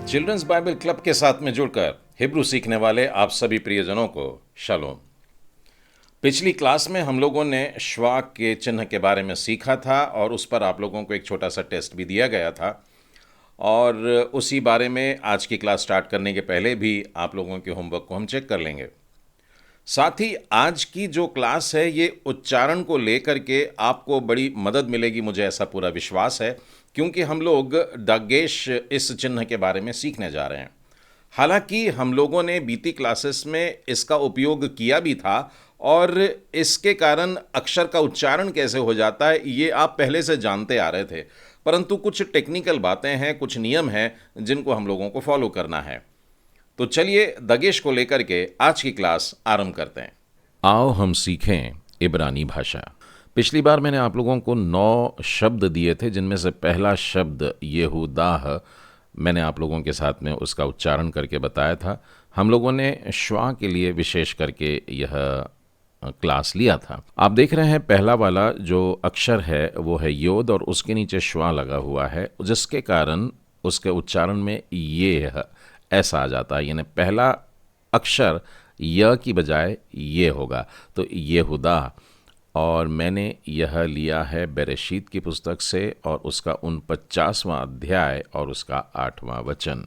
Children's Bible club के साथ में जुड़कर हिब्रू सीखने वाले आप सभी प्रियजनों को शालोम। पिछली क्लास में हम लोगों ने श्वा के चिन्ह के बारे में सीखा था और उस पर आप लोगों को एक छोटा सा टेस्ट भी दिया गया था और उसी बारे में आज की क्लास स्टार्ट करने के पहले भी आप लोगों के होमवर्क को हम चेक कर लेंगे। साथ ही आज की जो क्लास है ये उच्चारण को लेकर के आपको बड़ी मदद मिलेगी, मुझे ऐसा पूरा विश्वास है, क्योंकि हम लोग दागेश इस चिन्ह के बारे में सीखने जा रहे हैं। हालांकि हम लोगों ने बीती क्लासेस में इसका उपयोग किया भी था और इसके कारण अक्षर का उच्चारण कैसे हो जाता है ये आप पहले से जानते आ रहे थे, परंतु कुछ टेक्निकल बातें हैं, कुछ नियम हैं जिनको हम लोगों को फॉलो करना है। तो चलिए दागेश को लेकर के आज की क्लास आरंभ करते हैं। आओ हम सीखें इब्रानी भाषा। पिछली बार मैंने आप लोगों को 9 शब्द दिए थे, जिनमें से पहला शब्द यहूदाह मैंने आप लोगों के साथ में उसका उच्चारण करके बताया था। हम लोगों ने श्वा के लिए विशेष करके यह क्लास लिया था। आप देख रहे हैं पहला वाला जो अक्षर है वो है योद और उसके नीचे श्वा लगा हुआ है, जिसके कारण उसके उच्चारण में ये ऐसा आ जाता है, यानी पहला अक्षर य की बजाय ये होगा, तो यहूदा। और मैंने यह लिया है बेरेशीत की पुस्तक से और उसका 49वां अध्याय और उसका 8वां वचन।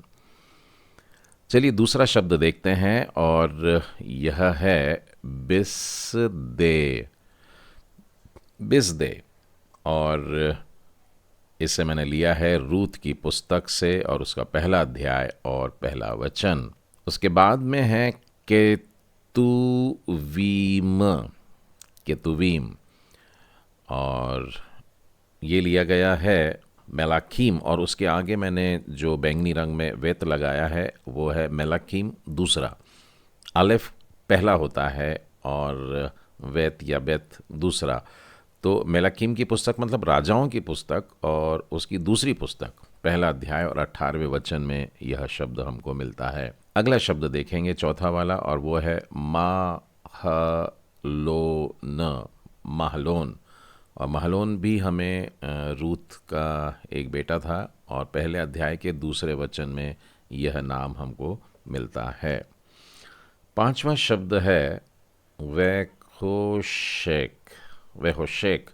चलिए दूसरा शब्द देखते हैं और यह है बिस्दे। बिस्दे, और इसे मैंने लिया है रूत की पुस्तक से और उसका पहला अध्याय और पहला वचन। उसके बाद में है केतुवीम। केतुवीम, और ये लिया गया है मेलाकीम, और उसके आगे मैंने जो बैंगनी रंग में वेत लगाया है वो है मेलाकीम दूसरा। अलिफ पहला होता है और वेत या बेत दूसरा। तो मेलाकीम की पुस्तक मतलब राजाओं की पुस्तक और उसकी दूसरी पुस्तक पहला अध्याय और 18वें वचन में यह शब्द हमको मिलता है। अगला शब्द देखेंगे चौथा वाला, और वो है महलोन। महलोन, और महलोन भी हमें रूत का एक बेटा था और पहले अध्याय के दूसरे वचन में यह नाम हमको मिलता है। पांचवा शब्द है वेहोशेक। वेहोशेक,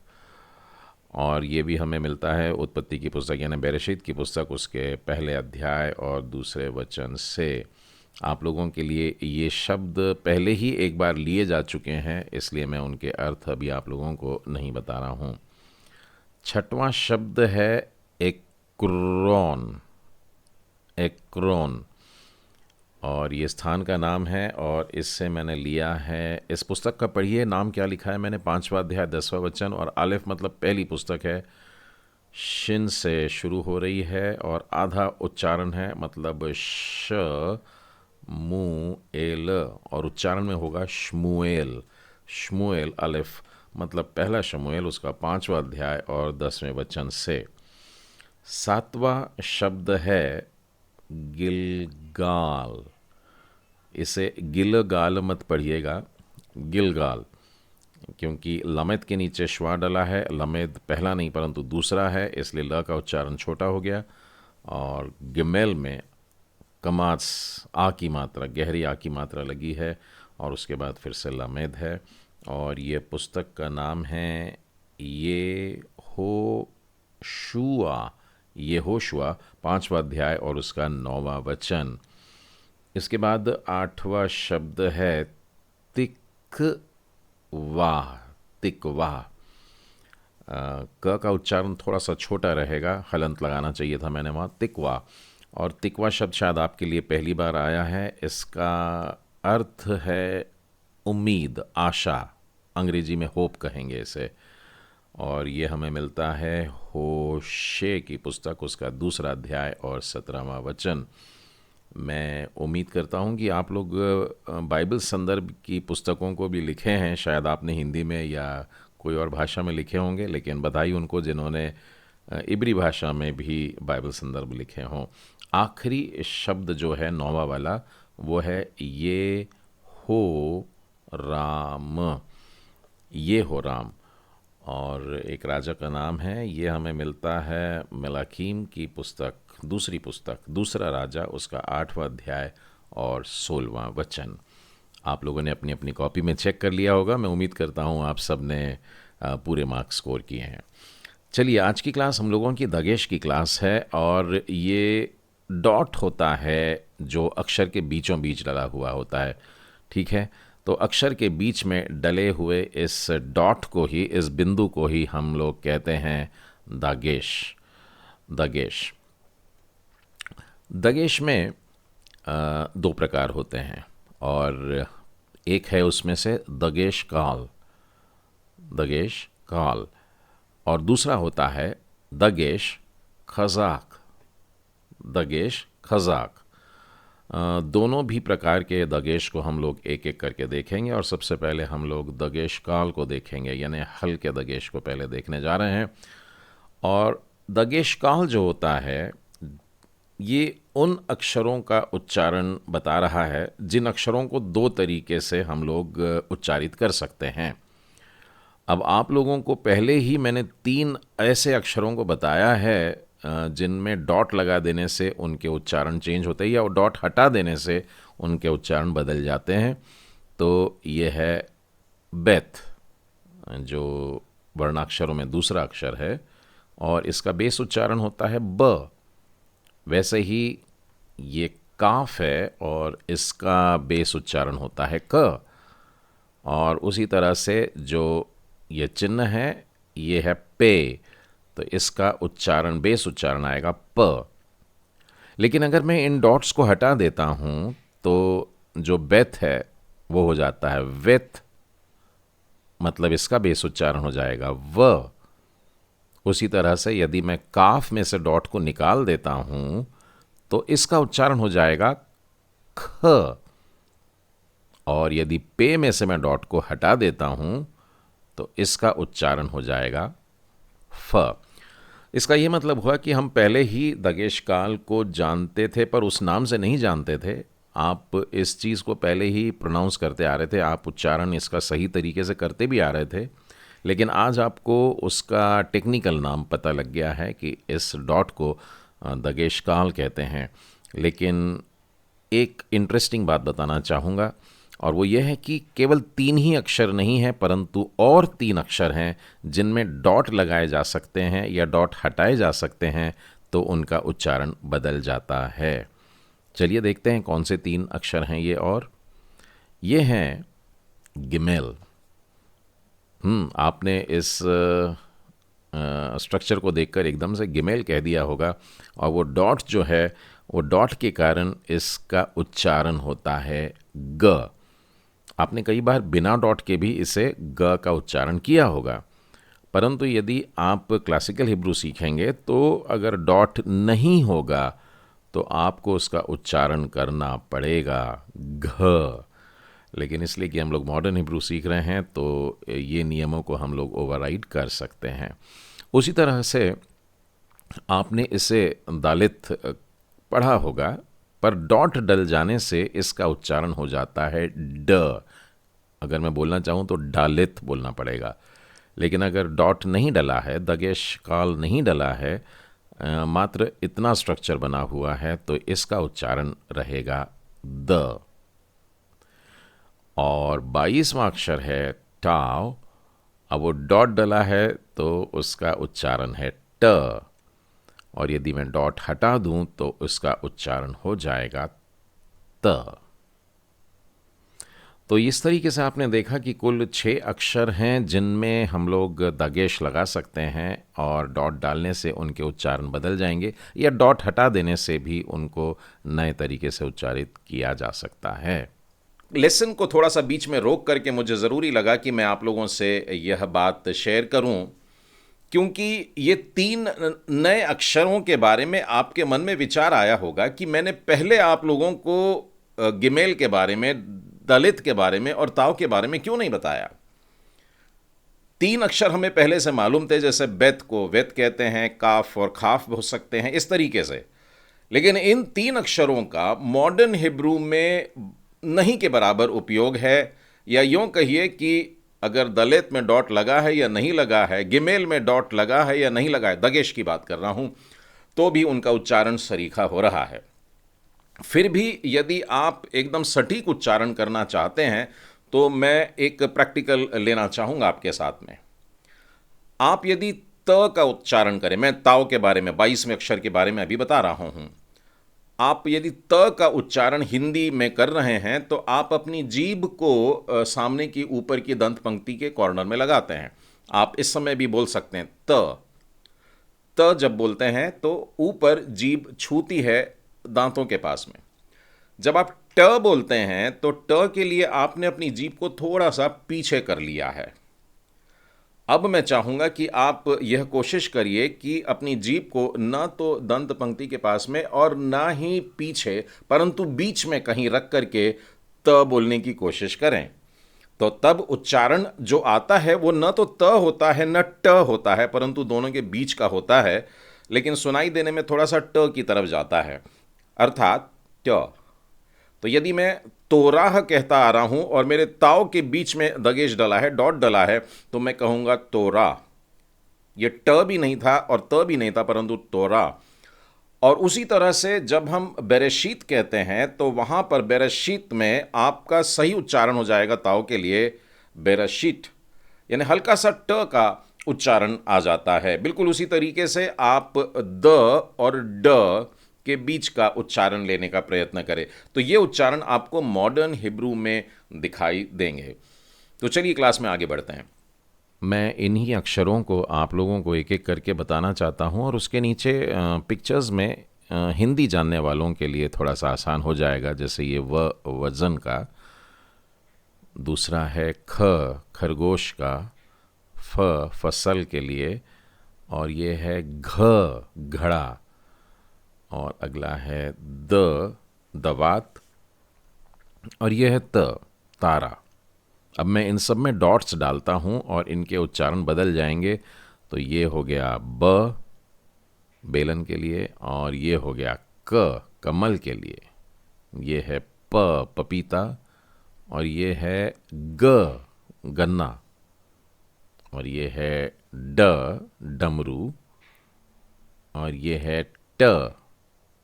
और ये भी हमें मिलता है उत्पत्ति की पुस्तक यानी बेरेशीत की पुस्तक उसके पहले अध्याय और दूसरे वचन से। आप लोगों के लिए ये शब्द पहले ही एक बार लिए जा चुके हैं, इसलिए मैं उनके अर्थ अभी आप लोगों को नहीं बता रहा हूँ। छठवां शब्द है एक्रोन। एक्रोन, और ये स्थान का नाम है और इससे मैंने लिया है, इस पुस्तक का पढ़िए नाम क्या लिखा है मैंने, 5वां अध्याय 10वां वचन, और आलिफ मतलब पहली पुस्तक है, शिन से शुरू हो रही है और आधा उच्चारण है, मतलब श मू एल, और उच्चारण में होगा शमुएल। शमुएल अलिफ मतलब पहला शमुएल उसका 5वां अध्याय और 10वें वचन से। सातवां शब्द है गिलगाल। इसे गिलगाल मत पढ़िएगा, गिलगाल, क्योंकि लमेद के नीचे श्वा डला है। लमेद पहला नहीं परंतु दूसरा है, इसलिए ल का उच्चारण छोटा हो गया, और गिमेल में कमास आ की मात्रा, गहरी आ की मात्रा लगी है, और उसके बाद फिर से लमेद है। और ये पुस्तक का नाम है ये होशुआ 5वां अध्याय और उसका 9वां वचन। इसके बाद 8वां शब्द है तिकवाह। तिकवाह, क का उच्चारण थोड़ा सा छोटा रहेगा, हलंत लगाना चाहिए था मैंने वहाँ, तिकवा। और तिकवा शब्द शायद आपके लिए पहली बार आया है। इसका अर्थ है उम्मीद, आशा, अंग्रेजी में होप कहेंगे इसे, और ये हमें मिलता है होशे की पुस्तक उसका 2रा अध्याय और 17वां वचन। मैं उम्मीद करता हूँ कि आप लोग बाइबल संदर्भ की पुस्तकों को भी लिखे हैं, शायद आपने हिंदी में या कोई और भाषा में लिखे होंगे, लेकिन बधाई उनको जिन्होंने इब्री भाषा में भी बाइबल संदर्भ लिखे हों। आखिरी शब्द जो है 9वां वाला वो है ये हो राम। और एक राजा का नाम है। ये हमें मिलता है मलाकीम की पुस्तक, दूसरी पुस्तक, दूसरा राजा, उसका 8वां अध्याय और 16वां वचन। आप लोगों ने अपनी अपनी कॉपी में चेक कर लिया होगा। मैं उम्मीद करता हूँ आप सब ने पूरे मार्क्स स्कोर किए हैं। चलिए, आज की क्लास हम लोगों की दगेश की क्लास है और ये डॉट होता है जो अक्षर के बीचों बीच डला हुआ होता है। ठीक है, तो अक्षर के बीच में डले हुए इस डॉट को ही, इस बिंदु को ही हम लोग कहते हैं दगेश। दगेश दगेश में दो प्रकार होते हैं और एक है उसमें से दगेश काल, दगेश काल, और दूसरा होता है दगेश खजाक, दगेश खजाक। दोनों भी प्रकार के दगेश को हम लोग एक एक करके देखेंगे और सबसे पहले हम लोग दगेश काल को देखेंगे, यानी हल्के दगेश को पहले देखने जा रहे हैं। और दगेश काल जो होता है ये उन अक्षरों का उच्चारण बता रहा है जिन अक्षरों को दो तरीके से हम लोग उच्चारित कर सकते हैं। अब आप लोगों को पहले ही मैंने 3 ऐसे अक्षरों को बताया है जिनमें डॉट लगा देने से उनके उच्चारण चेंज होते हैं या डॉट हटा देने से उनके उच्चारण बदल जाते हैं। तो ये है बेथ, जो वर्णाक्षरों में दूसरा अक्षर है और इसका बेस उच्चारण होता है ब। वैसे ही ये काफ है और इसका बेस उच्चारण होता है क। और उसी तरह से जो ये चिन्ह है ये है पे, तो इसका उच्चारण, बेस उच्चारण आएगा प। लेकिन अगर मैं इन डॉट्स को हटा देता हूं तो जो बेथ है वो हो जाता है वेथ, मतलब इसका बेस उच्चारण हो जाएगा व। उसी तरह से यदि मैं काफ में से डॉट को निकाल देता हूं तो इसका उच्चारण हो जाएगा ख। और यदि पे में से मैं डॉट को हटा देता हूं तो इसका उच्चारण हो जाएगा फ। इसका यह मतलब हुआ कि हम पहले ही दगेश काल को जानते थे पर उस नाम से नहीं जानते थे। आप इस चीज़ को पहले ही प्रोनाउंस करते आ रहे थे, आप उच्चारण इसका सही तरीके से करते भी आ रहे थे, लेकिन आज आपको उसका टेक्निकल नाम पता लग गया है कि इस डॉट को दगेश काल कहते हैं। लेकिन एक इंटरेस्टिंग बात बताना चाहूँगा और वो ये है कि केवल 3 ही अक्षर नहीं हैं परंतु और 3 अक्षर हैं जिनमें डॉट लगाए जा सकते हैं या डॉट हटाए जा सकते हैं, तो उनका उच्चारण बदल जाता है। चलिए देखते हैं कौन से 3 अक्षर हैं ये। और ये हैं गिमेल। आपने इस स्ट्रक्चर को देखकर एकदम से गिमेल कह दिया होगा और वो डॉट जो है, वो डॉट के कारण इसका उच्चारण होता है ग। आपने कई बार बिना डॉट के भी इसे ग का उच्चारण किया होगा, परंतु यदि आप क्लासिकल हिब्रू सीखेंगे तो अगर डॉट नहीं होगा तो आपको उसका उच्चारण करना पड़ेगा घ। लेकिन इसलिए कि हम लोग मॉडर्न हिब्रू सीख रहे हैं तो ये नियमों को हम लोग ओवरराइड कर सकते हैं। उसी तरह से आपने इसे दालित पढ़ा होगा, पर डॉट डल जाने से इसका उच्चारण हो जाता है ड। अगर मैं बोलना चाहूँ तो डालित बोलना पड़ेगा, लेकिन अगर डॉट नहीं डला है, दगेश काल नहीं डला है, मात्र इतना स्ट्रक्चर बना हुआ है, तो इसका उच्चारण रहेगा द। और 22वां अक्षर है टाव। अब वो डॉट डला है तो उसका उच्चारण है ट, और यदि मैं डॉट हटा दूं तो उसका उच्चारण हो जाएगा त। तो इस तरीके से आपने देखा कि कुल 6 अक्षर हैं जिनमें हम लोग दगेश लगा सकते हैं और डॉट डालने से उनके उच्चारण बदल जाएंगे या डॉट हटा देने से भी उनको नए तरीके से उच्चारित किया जा सकता है। लेसन को थोड़ा सा बीच में रोक करके मुझे ज़रूरी लगा कि मैं आप लोगों से यह बात शेयर करूं, क्योंकि ये 3 नए अक्षरों के बारे में आपके मन में विचार आया होगा कि मैंने पहले आप लोगों को गिमेल के बारे में, दलित के बारे में और ताव के बारे में क्यों नहीं बताया। 3 अक्षर हमें पहले से मालूम थे, जैसे बेत को वेत कहते हैं, काफ और खाफ हो सकते हैं, इस तरीके से। लेकिन इन 3 अक्षरों का मॉडर्न हिब्रू में नहीं के बराबर उपयोग है, या यूं कहिए कि अगर दलित में डॉट लगा है या नहीं लगा है, गिमेल में डॉट लगा है या नहीं लगा है, दगेश की बात कर रहा हूं, तो भी उनका उच्चारण सरीखा हो रहा है। फिर भी यदि आप एकदम सटीक उच्चारण करना चाहते हैं तो मैं एक प्रैक्टिकल लेना चाहूंगा आपके साथ में। आप यदि त का उच्चारण करें, मैं ताओ के बारे में 22वें अक्षर के बारे में अभी बता रहा हूं, आप यदि त का उच्चारण हिंदी में कर रहे हैं तो आप अपनी जीभ को सामने की ऊपर की दंत पंक्ति के कॉर्नर में लगाते हैं। आप इस समय भी बोल सकते हैं त। त जब बोलते हैं तो ऊपर जीभ छूती है दांतों के पास में। जब आप ट बोलते हैं तो ट के लिए आपने अपनी जीभ को थोड़ा सा पीछे कर लिया है। अब मैं चाहूंगा कि आप यह कोशिश करिए कि अपनी जीभ को न तो दंत पंक्ति के पास में और ना ही पीछे, परंतु बीच में कहीं रख करके त बोलने की कोशिश करें। तो तब उच्चारण जो आता है वो न तो त होता है न ट होता है, परंतु दोनों के बीच का होता है, लेकिन सुनाई देने में थोड़ा सा ट की तरफ जाता है, अर्थात ट। तो यदि मैं तोराह कहता आ रहा हूं और मेरे ताव के बीच में दगेश डला है, डॉट डला है, तो मैं कहूंगा तोरा। ये ट भी नहीं था और त भी नहीं था, परंतु तोरा। और उसी तरह से जब हम बेरेशीत कहते हैं तो वहां पर बेरेशीत में आपका सही उच्चारण हो जाएगा ताव के लिए बेरशीट, यानी हल्का सा ट का उच्चारण आ जाता है। बिल्कुल उसी तरीके से आप द और ड के बीच का उच्चारण लेने का प्रयत्न करें, तो ये उच्चारण आपको मॉडर्न हिब्रू में दिखाई देंगे। तो चलिए क्लास में आगे बढ़ते हैं। मैं इन्हीं अक्षरों को आप लोगों को एक एक करके बताना चाहता हूं और उसके नीचे पिक्चर्स में हिंदी जानने वालों के लिए थोड़ा सा आसान हो जाएगा। जैसे ये वजन का, दूसरा है ख खरगोश का, फ फसल के लिए, और ये है घ घड़ा, और अगला है द दवात, और यह है त तारा। अब मैं इन सब में डॉट्स डालता हूं और इनके उच्चारण बदल जाएंगे। तो ये हो गया ब बेलन के लिए, और ये हो गया क कमल के लिए, ये है प पपीता, और ये है ग गन्ना, और ये है ड डमरू, और ये है ट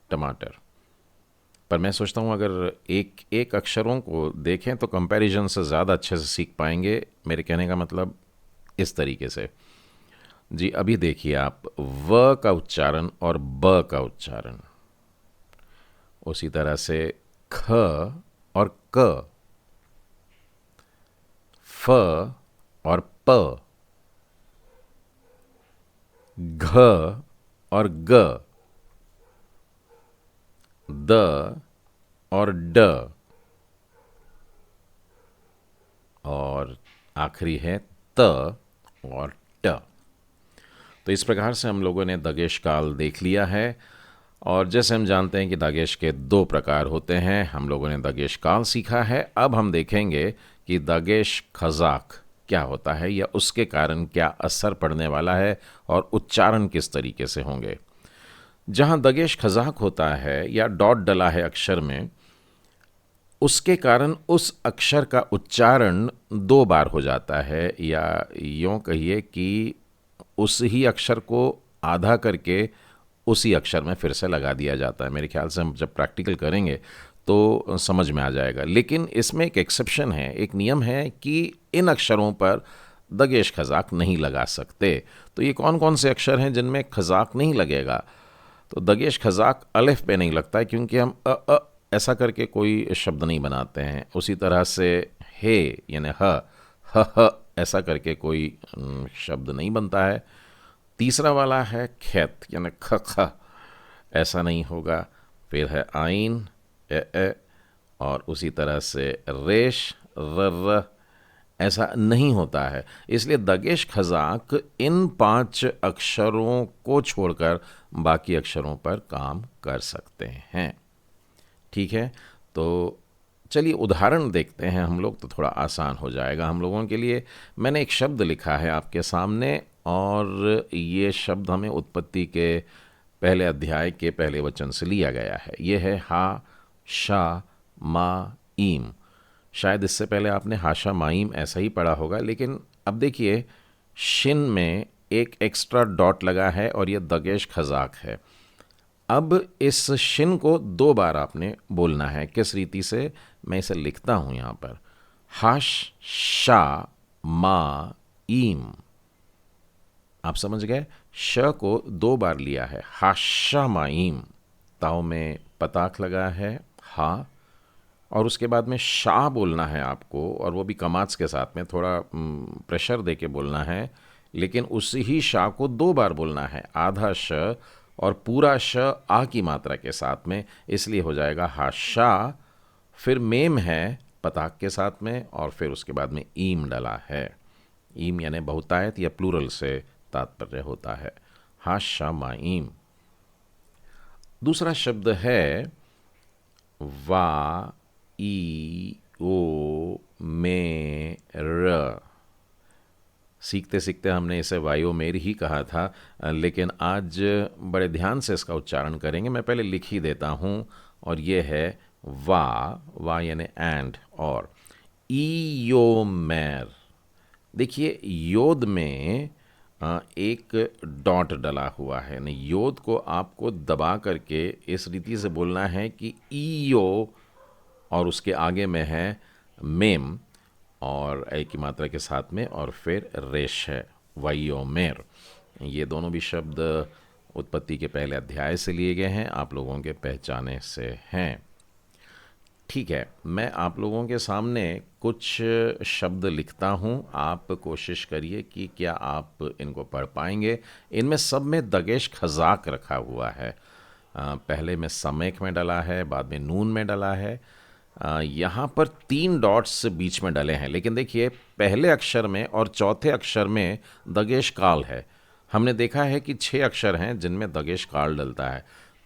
टमाटर। पर मैं सोचता हूँ अगर एक एक अक्षरों को देखें तो कंपैरिजन से ज़्यादा अच्छे से सीख पाएंगे। मेरे कहने का मतलब इस तरीके से जी, अभी देखिए आप व का उच्चारण और ब का उच्चारण, उसी तरह से ख और क, फ और प, घ और ग, द और ड, और आखिरी है त और ट। तो इस प्रकार से हम लोगों ने दगेश काल देख लिया है। और जैसे हम जानते हैं कि दगेश के दो प्रकार होते हैं, हम लोगों ने दगेश काल सीखा है। अब हम देखेंगे कि दगेश खजाक क्या होता है या उसके कारण क्या असर पड़ने वाला है और उच्चारण किस तरीके से होंगे। जहां दगेश खजाक होता है या डॉट डला है अक्षर में, उसके कारण उस अक्षर का उच्चारण दो बार हो जाता है, या यूँ कहिए कि उस ही अक्षर को आधा करके उसी अक्षर में फिर से लगा दिया जाता है। मेरे ख्याल से हम जब प्रैक्टिकल करेंगे तो समझ में आ जाएगा। लेकिन इसमें एक एक्सेप्शन है, एक नियम है कि इन अक्षरों पर दगेश खजाक नहीं लगा सकते। तो ये कौन कौन से अक्षर हैं जिनमें खजाक नहीं लगेगा? तो दगेश खजाक अलिफ पे नहीं लगता है, क्योंकि हम ऐसा करके कोई शब्द नहीं बनाते हैं। उसी तरह से हे यानी ह ऐसा करके कोई शब्द नहीं बनता है। तीसरा वाला है खेत यानी ख, ऐसा नहीं होगा। फिर है आइन ए, और उसी तरह से रेश र, ऐसा नहीं होता है। इसलिए दगेश खजाक इन 5 अक्षरों को छोड़कर बाकी अक्षरों पर काम कर सकते हैं। ठीक है, तो चलिए उदाहरण देखते हैं हम लोग, तो थोड़ा आसान हो जाएगा हम लोगों के लिए। मैंने एक शब्द लिखा है आपके सामने, और ये शब्द हमें उत्पत्ति के पहले अध्याय के पहले वचन से लिया गया है। ये है हा शा मा ईम। शायद इससे पहले आपने हाशा माइम ऐसा ही पढ़ा होगा, लेकिन अब देखिए शिन में एक एक्स्ट्रा डॉट लगा है और ये दगेश खजाक है। अब इस शिन को 2 बार आपने बोलना है। किस रीति से? मैं इसे लिखता हूं यहां पर, हाश शा मा ईम। आप समझ गए? श को 2 बार लिया है, हाशा माइम। ताओ में पताख लगा है हा, और उसके बाद में शाह बोलना है आपको, और वो भी कमाच के साथ में, थोड़ा प्रेशर दे के बोलना है, लेकिन उसी ही शाह को 2 बार बोलना है, आधा श और पूरा श आ की मात्रा के साथ में, इसलिए हो जाएगा हाशा। फिर मेम है पताक के साथ में, और फिर उसके बाद में ईम डला है। ईम यानी बहुतायत या प्लूरल से तात्पर्य होता है, हाशा माईम। दूसरा शब्द है वा ई ओ मे र। सीखते सीखते हमने इसे वायोमेर ही कहा था, लेकिन आज बड़े ध्यान से इसका उच्चारण करेंगे। मैं पहले लिख ही देता हूँ, और ये है वा यानी एंड, और ईयोमेर। देखिए योद में एक डॉट डला हुआ है, यानी योद को आपको दबा करके इस रीति से बोलना है कि ईयो, और उसके आगे में है मेम और ए की मात्रा के साथ में, और फिर रेश है, वायोमेर। ये दोनों भी शब्द उत्पत्ति के पहले अध्याय से लिए गए हैं, आप लोगों के पहचाने से हैं। ठीक है, मैं आप लोगों के सामने कुछ शब्द लिखता हूँ, आप कोशिश करिए कि क्या आप इनको पढ़ पाएंगे। इनमें सब में दगेश खजाक रखा हुआ है। पहले में समेक में डला है, बाद में नून में डला है। यहाँ पर 3 डॉट्स बीच में डले हैं, लेकिन देखिए पहले अक्षर में और चौथे अक्षर में दगेश काल है। हमने देखा है कि 6 अक्षर हैं जिनमें दगेश काल डलता है।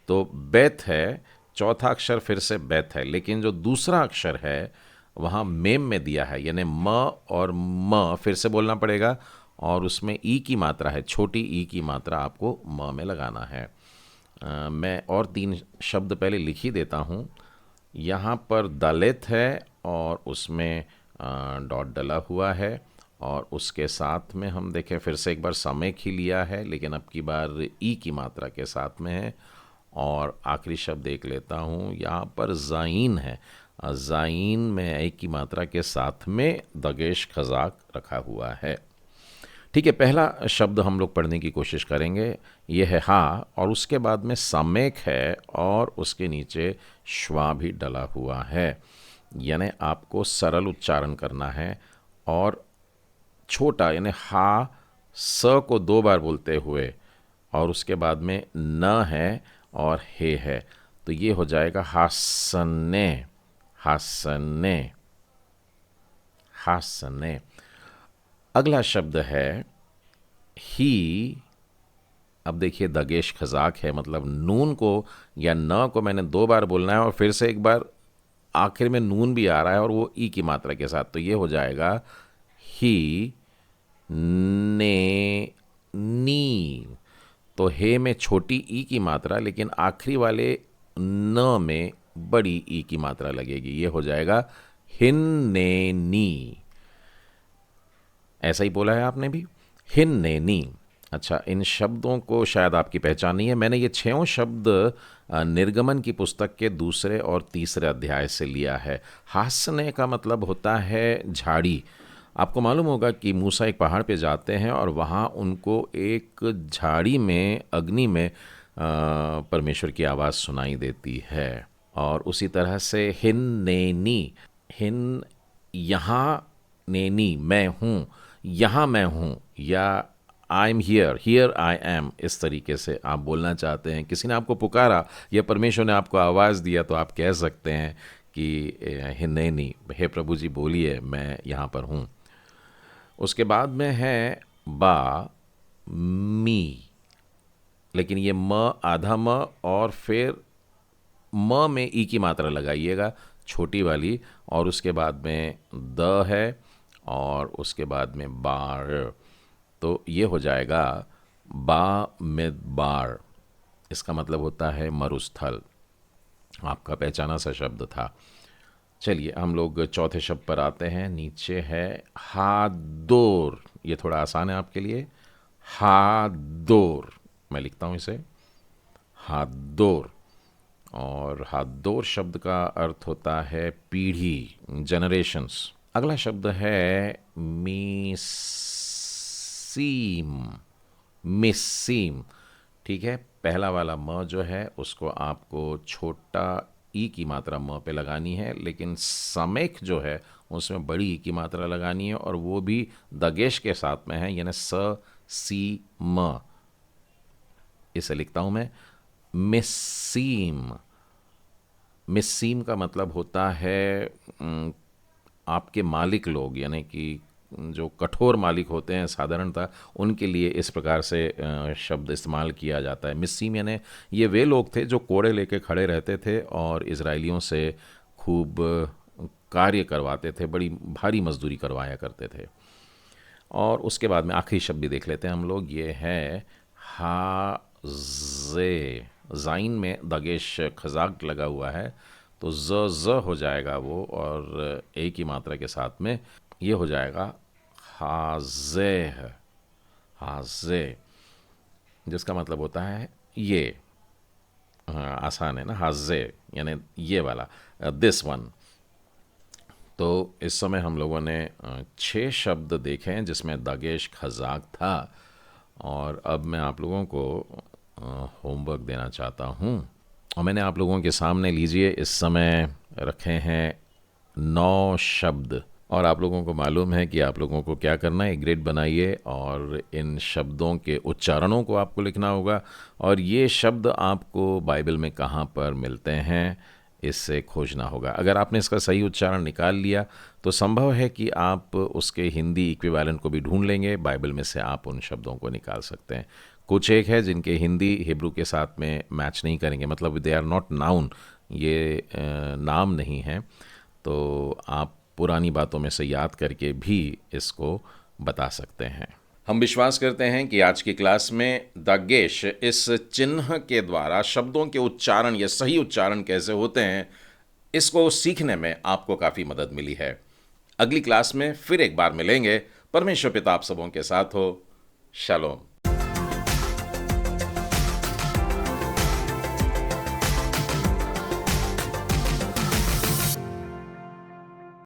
तो बेत है, चौथा अक्षर फिर से बेत है, लेकिन जो दूसरा अक्षर है वहाँ मेम में दिया है, यानी म और म फिर से बोलना पड़ेगा, और उसमें ई की मात्रा है, छोटी ई की मात्रा आपको म में लगाना है। मैं और 3 शब्द पहले लिख ही देता हूँ। यहाँ पर दलित है और उसमें डॉट डला हुआ है, और उसके साथ में हम देखें फिर से एक बार समेक ही लिया है, लेकिन अब की बार ई की मात्रा के साथ में है। और आखिरी शब्द देख लेता हूँ, यहाँ पर ज़ाइन है, ज़ाइन में ए की मात्रा के साथ में दगेश खजाक रखा हुआ है। ठीक है, पहला शब्द हम लोग पढ़ने की कोशिश करेंगे। ये है हा, और उसके बाद में समेक है, और उसके नीचे श्वा भी डला हुआ है, यानी आपको सरल उच्चारण करना है, और छोटा यानी हा स को 2 बार बोलते हुए, और उसके बाद में न है और हे है, तो ये हो जाएगा हासने, हासने, हासने। अगला शब्द है ही। अब देखिए दगेश खजाक है, मतलब नून को या न को मैंने 2 बार बोलना है, और फिर से एक बार आखिर में नून भी आ रहा है और वो ई की मात्रा के साथ, तो ये हो जाएगा ही ने नी। तो हे में छोटी ई की मात्रा, लेकिन आखिरी वाले न में बड़ी ई की मात्रा लगेगी, ये हो जाएगा हिन्नेनी। ऐसा ही बोला है आपने भी, हिन्नेनी। अच्छा, इन शब्दों को शायद आपकी पहचान नहीं है। मैंने ये 6 शब्द निर्गमन की पुस्तक के 2 और 3 अध्याय से लिया है। हासने का मतलब होता है झाड़ी। आपको मालूम होगा कि मूसा एक पहाड़ पे जाते हैं, और वहाँ उनको एक झाड़ी में, अग्नि में परमेश्वर की आवाज़ सुनाई देती है। और उसी तरह से हिन्नेनी, हिन यहाँ, नेनी मैं हूँ, यहाँ मैं हूँ, या I am here, here I am, इस तरीके से आप बोलना चाहते हैं। किसी ने आपको पुकारा या परमेश्वर ने आपको आवाज़ दिया, तो आप कह सकते हैं कि हिन्नेनी, हे प्रभु जी बोलिए, मैं यहाँ पर हूँ। उसके बाद में है बा मी, लेकिन ये म आधा म, और फिर म में ई की मात्रा लगाइएगा, छोटी वाली, और उसके बाद में द है, और उसके बाद में बार, तो ये हो जाएगा बा मिदबार। इसका मतलब होता है मरुस्थल। आपका पहचाना सा शब्द था। चलिए हम लोग चौथे शब्द पर आते हैं। नीचे है हादोर। ये थोड़ा आसान है आपके लिए। हादोर, मैं लिखता हूँ इसे हादोर। और हादोर शब्द का अर्थ होता है पीढ़ी, जनरेशन्स। अगला शब्द है मीसीम। मिसीम, ठीक है। पहला वाला म जो है उसको आपको छोटा ई की मात्रा म पे लगानी है, लेकिन समेक जो है उसमें बड़ी ई की मात्रा लगानी है, और वो भी दगेश के साथ में है, यानी स सी म। इसे लिखता हूं मैं मिस्सीम। मिस्सीम का मतलब होता है आपके मालिक लोग, यानी कि जो कठोर मालिक होते हैं साधारणतः उनके लिए इस प्रकार से शब्द इस्तेमाल किया जाता है। मिस्सीम यानी ये वे लोग थे जो कोड़े लेके खड़े रहते थे और इजराइलियों से खूब कार्य करवाते थे, बड़ी भारी मजदूरी करवाया करते थे। और उसके बाद में आखिरी शब्द भी देख लेते हैं हम लोग। ये है हाजे। जाइन में दगेश खजाक लगा हुआ है, तो ज हो जाएगा वो, और ए की मात्रा के साथ में ये हो जाएगा हाजे। हाजे, जिसका मतलब होता है ये। हाँ, आसान है ना, हाजे यानी ये वाला, दिस वन। तो इस समय हम लोगों ने 6 शब्द देखे हैं जिसमें दगेश खजाक था। और अब मैं आप लोगों को होमवर्क देना चाहता हूँ। और मैंने आप लोगों के सामने, लीजिए, इस समय रखे हैं 9 शब्द। और आप लोगों को मालूम है कि आप लोगों को क्या करना है। एक ग्रिड बनाइए और इन शब्दों के उच्चारणों को आपको लिखना होगा, और ये शब्द आपको बाइबल में कहाँ पर मिलते हैं इससे खोजना होगा। अगर आपने इसका सही उच्चारण निकाल लिया तो संभव है कि आप उसके हिंदी इक्विवेलेंट को भी ढूंढ लेंगे। बाइबल में से आप उन शब्दों को निकाल सकते हैं। कुछ एक है जिनके हिंदी हिब्रू के साथ में मैच नहीं करेंगे, मतलब दे आर नॉट नाउन, ये नाम नहीं है। तो आप पुरानी बातों में से याद करके भी इसको बता सकते हैं। हम विश्वास करते हैं कि आज की क्लास में दगेश इस चिन्ह के द्वारा शब्दों के उच्चारण या सही उच्चारण कैसे होते हैं, इसको सीखने में आपको काफ़ी मदद मिली है। अगली क्लास में फिर एक बार मिलेंगे। परमेश्वर पिता आप सबों के साथ हो। शालोम।